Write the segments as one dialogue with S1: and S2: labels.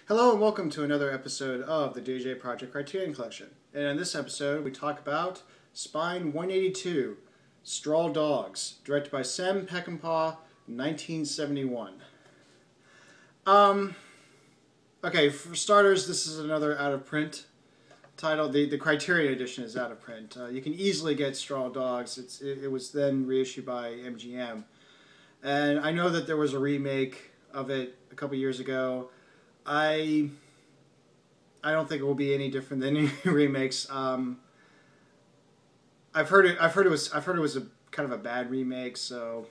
S1: Hello and welcome to another episode of the djproject Criterion Collection. And in this episode we talk about Spine 182, Straw Dogs, directed by Sam Peckinpah, 1971. Okay, for starters, this is another out-of-print title. The Criterion edition is out of print. You can easily get Straw Dogs. It was then reissued by MGM. And I know that there was a remake of it a couple years ago. I don't think it will be any different than any remakes. I've heard it was a kind of a bad remake. So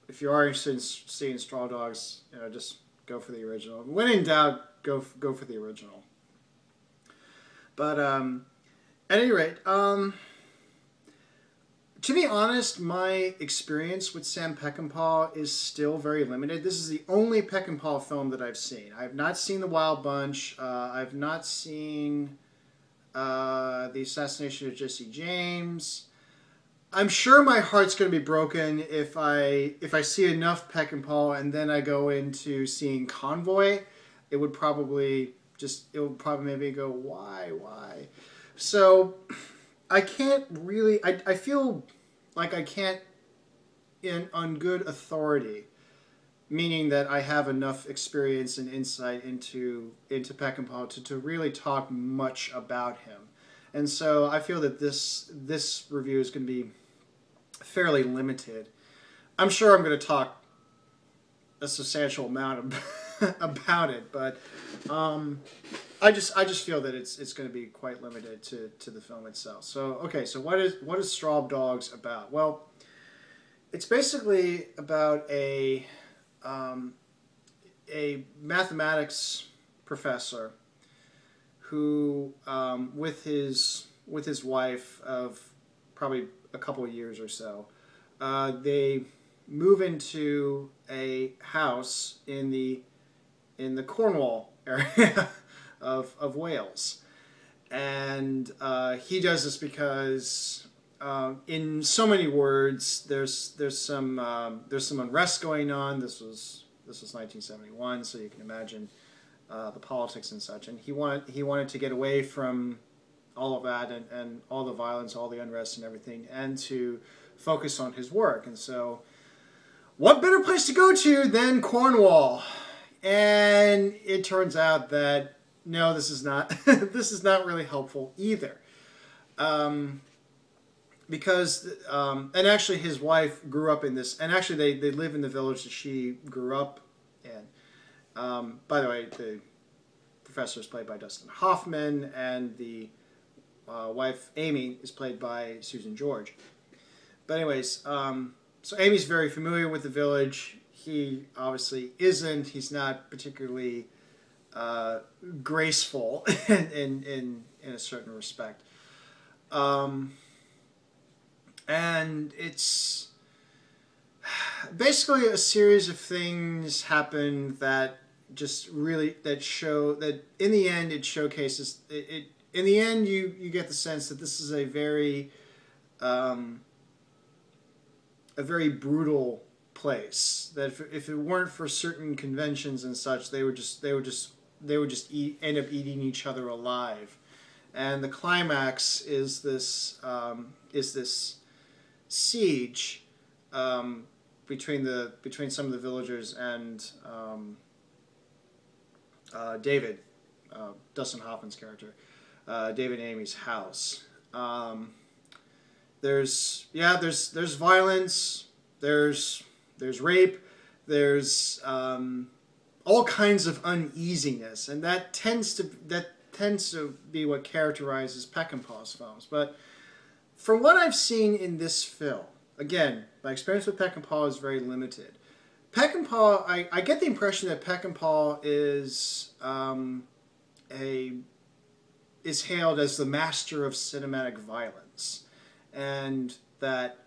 S1: if you are interested in seeing Straw Dogs, just go for the original. When in doubt, go for the original. But at any rate, to be honest, my experience with Sam Peckinpah is still very limited. This is the only Peckinpah film that I've seen. I've not seen The Wild Bunch. I've not seen The Assassination of Jesse James. I'm sure my heart's going to be broken if I see enough Peckinpah and then I go into seeing Convoy. It would probably make me go, why? So I can't really, I feel like I can't, on good authority, meaning that I have enough experience and insight into Peckinpah to really talk much about him. And so I feel that this review is going to be fairly limited. I'm sure I'm going to talk a substantial amount about it, but I just feel that it's going to be quite limited to the film itself. So okay, so what is Straw Dogs about? Well, it's basically about a mathematics professor who with his wife of probably a couple of years or so, they move into a house in the Cornwall area of Wales, and he does this because, in so many words, there's some unrest going on. This was 1971, so you can imagine the politics and such. And he wanted to get away from all of that and all the violence, all the unrest and everything, and to focus on his work. And so, what better place to go to than Cornwall? And it turns out that no, this is not this is not really helpful either, because and actually his wife grew up in this, and actually they live in the village that she grew up in. By the way, the professor is played by Dustin Hoffman, and the wife Amy is played by Susan George. But anyways, so Amy's very familiar with the village. He obviously isn't. He's not particularly graceful in a certain respect. And it's basically a series of things happen that just really show that in the end it showcases it. In the end, you get the sense that this is a very brutal place. That if it weren't for certain conventions and such, they would just end up eating each other alive. And the climax is this siege between some of the villagers and David, Dustin Hoffman's character, David and Amy's house. There's violence. There's rape. There's all kinds of uneasiness, and that tends to be what characterizes Peckinpah's films. But from what I've seen in this film, again, my experience with Peckinpah is very limited. Peckinpah, I get the impression that Peckinpah is hailed as the master of cinematic violence, and that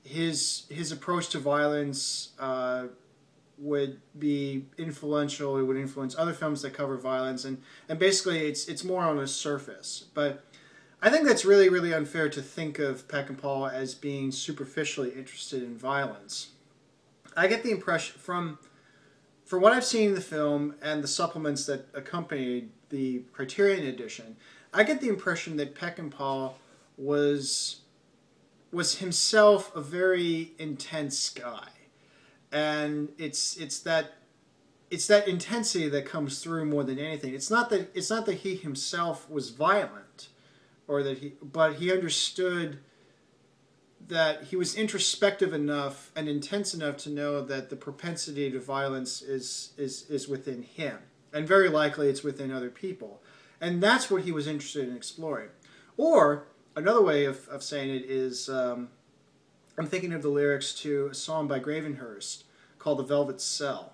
S1: his approach to violence would be influential. It would influence other films that cover violence, and basically it's more on a surface. But I think that's really, really unfair to think of Peckinpah as being superficially interested in violence. I get the impression for what I've seen in the film and the supplements that accompanied the Criterion edition, I get the impression that Peckinpah was himself a very intense guy, and it's that intensity that comes through more than anything. It's not that he himself was violent, but he understood that he was introspective enough and intense enough to know that the propensity to violence is within him, and very likely it's within other people, and that's what he was interested in exploring. Or another way of saying it is, I'm thinking of the lyrics to a song by Gravenhurst called "The Velvet Cell,"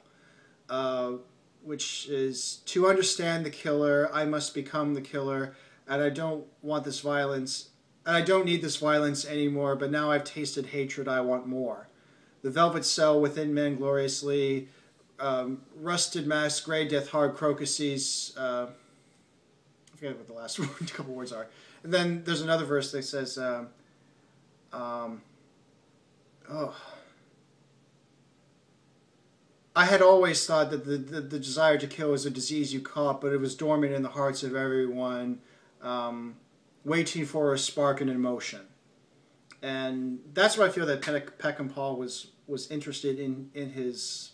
S1: which is, "To understand the killer, I must become the killer, and I don't want this violence, and I don't need this violence anymore, but now I've tasted hatred, I want more. The velvet cell within men gloriously, rusted masks, grey death hard crocuses," I forget what the last couple words are. And then there's another verse that says, "I had always thought that the desire to kill was a disease you caught, but it was dormant in the hearts of everyone, waiting for a spark and emotion." And that's what I feel that Peckinpah was interested in his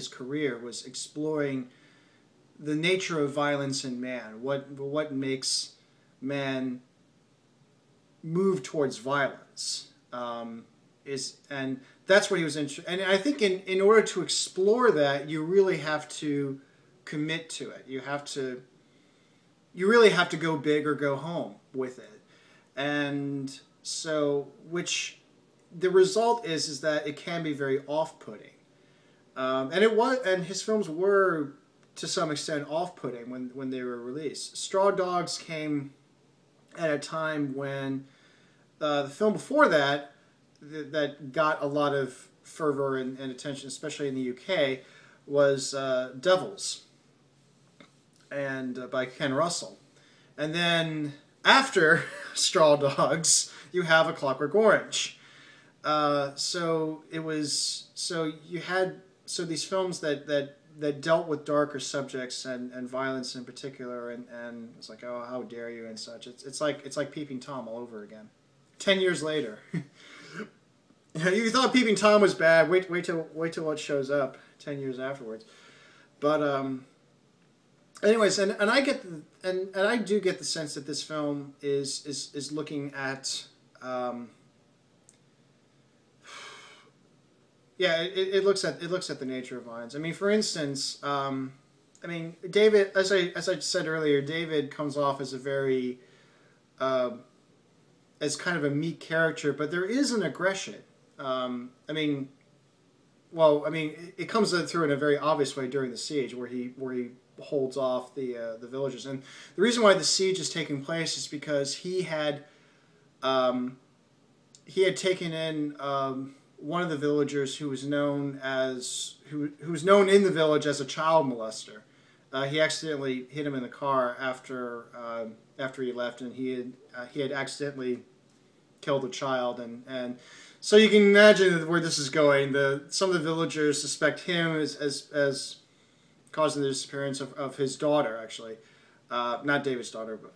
S1: career, was exploring the nature of violence in man, what makes man move towards violence, and that's what he was interested. And I think in order to explore that, you really have to commit to it. You really have to go big or go home with it. And so, which the result is that it can be very off-putting. And his films were to some extent off-putting when they were released. Straw Dogs came at a time when the film before that got a lot of fervor and attention, especially in the UK, was Devils, and by Ken Russell. And then after Straw Dogs, you have A Clockwork Orange. So these films that dealt with darker subjects and violence in particular, and it's like, oh, how dare you, and such. It's like Peeping Tom all over again. 10 years later. You thought Peeping Tom was bad. Wait till what shows up 10 years afterwards. But anyways, and I get and I do get the sense that this film is looking at it looks at the nature of violence. I mean, for instance, David, as I said earlier, David comes off as a very as kind of a meek character, but there is an aggression. It comes through in a very obvious way during the siege, where he holds off the villagers. And the reason why the siege is taking place is because he had taken in one of the villagers who was known in the village as a child molester. He accidentally hit him in the car after he left, and he had accidentally killed a child, and so you can imagine where this is going. Some of the villagers suspect him as causing the disappearance of his daughter, actually, not David's daughter. But,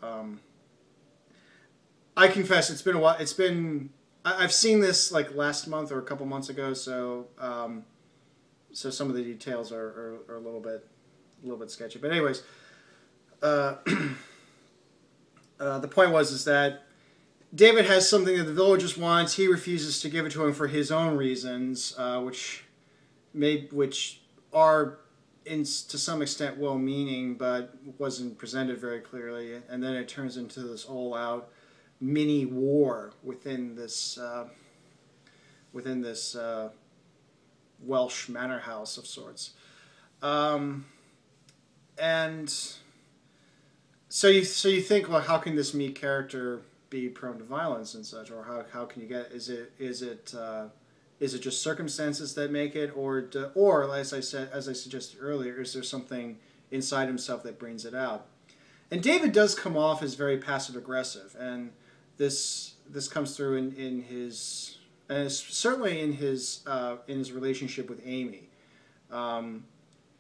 S1: I confess, it's been a while. I've seen this like last month or a couple months ago, so some of the details are a little bit sketchy. But anyways, the point is that David has something that the villagers wants. He refuses to give it to him for his own reasons, which are to some extent well-meaning, but wasn't presented very clearly. And then it turns into this all-out mini war within this Welsh manor house of sorts. And so you think, well, how can this meek character be prone to violence and such, or how can you get? Is it just circumstances that make it, or as I suggested earlier, is there something inside himself that brings it out? And David does come off as very passive aggressive, and this comes through in his, and certainly in his relationship with Amy.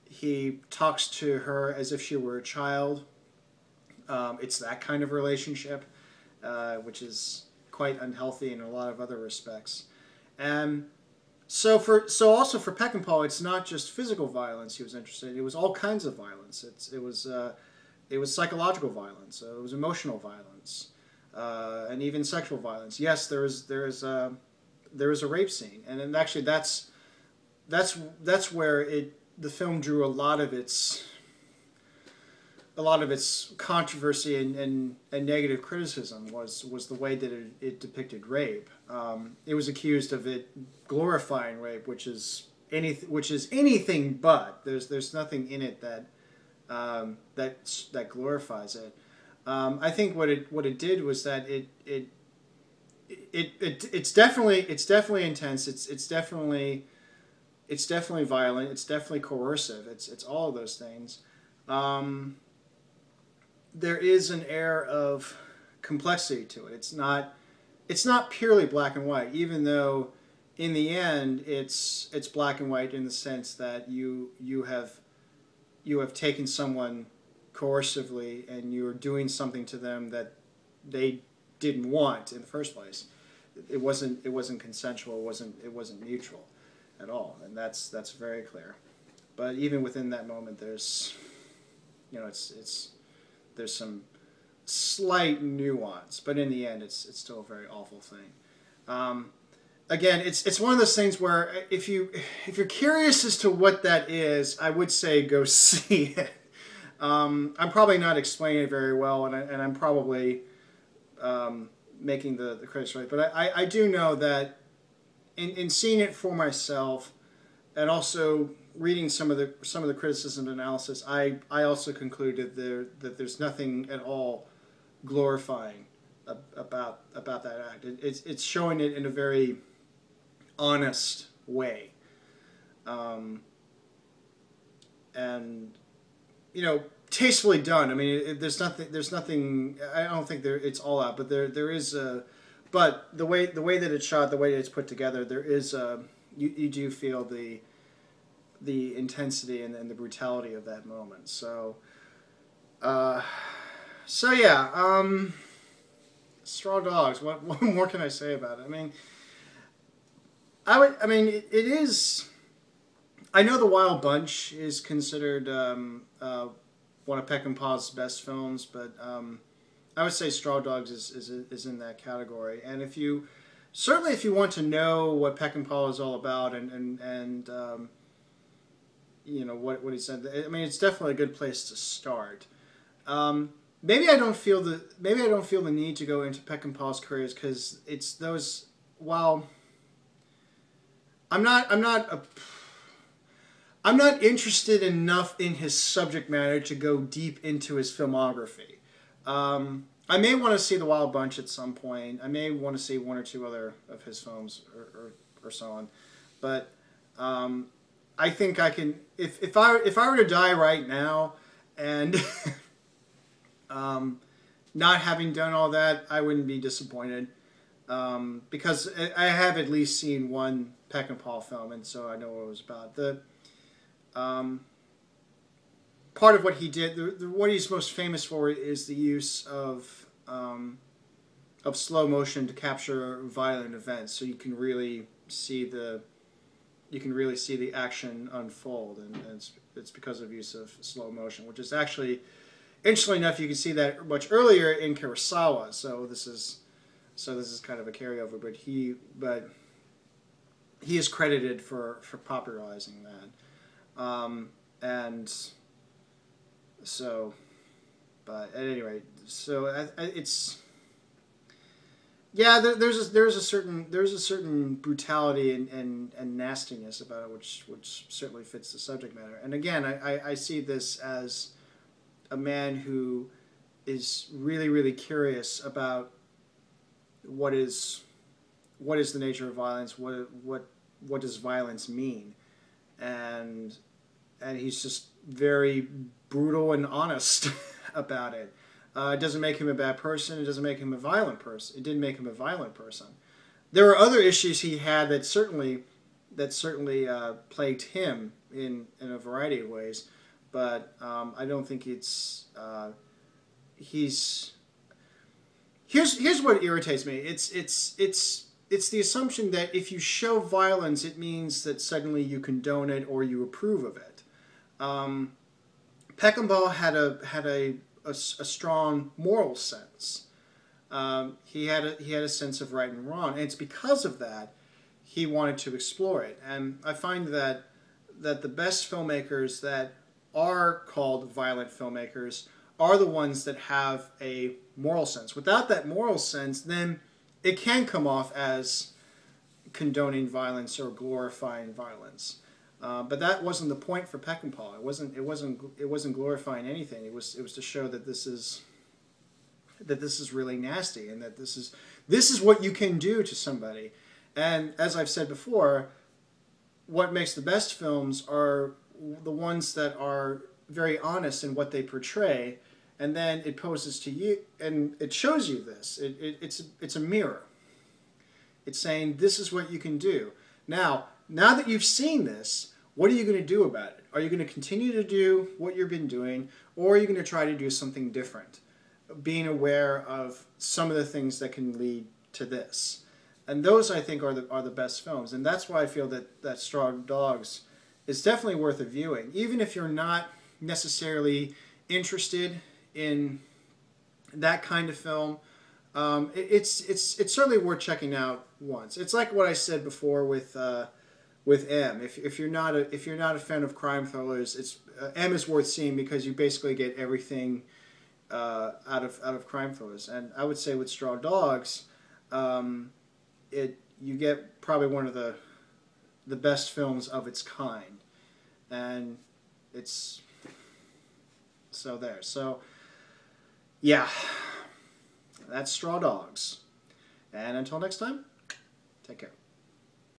S1: He talks to her as if she were a child. It's that kind of relationship, which is quite unhealthy in a lot of other respects. And so also for Peckinpah, it's not just physical violence he was interested in. It was all kinds of violence. It was psychological violence. It was emotional violence, and even sexual violence. Yes, there is a rape scene, and then actually that's where the film drew a lot of its controversy and negative criticism was the way that it depicted rape. It was accused of it glorifying rape, which is anything but. There's nothing in it that glorifies it. I think what it did was that it's definitely intense. It's definitely violent. It's definitely coercive. It's all of those things. There is an air of complexity to it. It's not purely black and white, even though in the end it's black and white in the sense that you have taken someone coercively and you're doing something to them that they didn't want in the first place. It wasn't consensual. It wasn't mutual at all, and that's very clear. But even within that moment, there's there's some slight nuance, but in the end, it's still a very awful thing. Again, it's one of those things where if you're curious as to what that is, I would say go see it. I'm probably not explaining it very well, and I'm probably making the critics right, but I do know that in seeing it for myself, and also reading some of the criticism and analysis, I also concluded that there's nothing at all glorifying about that act. It's showing it in a very honest way, and tastefully done. I mean, there's nothing. I don't think it's all out, but there is a. But the way that it's shot, the way that it's put together, there is a. You do feel the intensity and the brutality of that moment. So yeah. Straw Dogs. What more can I say about it? I mean, it is. I know The Wild Bunch is considered one of Peckinpah's best films, but I would say Straw Dogs is in that category. And if you want to know what Peckinpah is all about and what he said, I mean, it's definitely a good place to start. Maybe I don't feel the need to go into Peckinpah's careers because it's those. While I'm not interested enough in his subject matter to go deep into his filmography. I may want to see The Wild Bunch at some point. I may want to see one or two other of his films or so on. But I think I can. If I were to die right now and not having done all that, I wouldn't be disappointed because I have at least seen one Peckinpah film, and so I know what it was about. Part of what he did, what he's most famous for, is the use of slow motion to capture violent events, so you can really see the action unfold, and it's because of use of slow motion, which is actually, interestingly enough, you can see that much earlier in Kurosawa. So this is kind of a carryover, but he is credited for popularizing that. And so, but at any rate, so it's there's a certain brutality and nastiness about it, which certainly fits the subject matter. And again, I see this as a man who is really, really curious about what is the nature of violence, what does violence mean, and he's just very brutal and honest about it. It doesn't make him a bad person. It doesn't make him a violent person. It didn't make him a violent person. There were other issues he had that certainly that certainly plagued him in a variety of ways. But I don't think he's. Here's what irritates me. It's the assumption that if you show violence, it means that suddenly you condone it or you approve of it. Peckinpah had a strong moral sense. He had a sense of right and wrong, and it's because of that he wanted to explore it. And I find that the best filmmakers that are called violent filmmakers are the ones that have a moral sense. Without that moral sense, then it can come off as condoning violence or glorifying violence. But that wasn't the point for Peckinpah. It wasn't glorifying anything. It was to show that this is really nasty, and that this is what you can do to somebody. And as I've said before, what makes the best films are the ones that are very honest in what they portray, and then it poses to you and it shows you this. It's a mirror. It's saying this is what you can do. Now that you've seen this, what are you going to do about it? Are you going to continue to do what you've been doing, or are you going to try to do something different? Being aware of some of the things that can lead to this. And those, I think, are the best films. And that's why I feel that Straw Dogs is definitely worth a viewing. Even if you're not necessarily interested in that kind of film, it's certainly worth checking out once. It's like what I said before with M. If you're not a fan of crime thrillers, M is worth seeing because you basically get everything out of crime thrillers. And I would say with Straw Dogs, you get probably one of the best films of its kind, and it's so there. So yeah, that's Straw Dogs. And until next time, take care.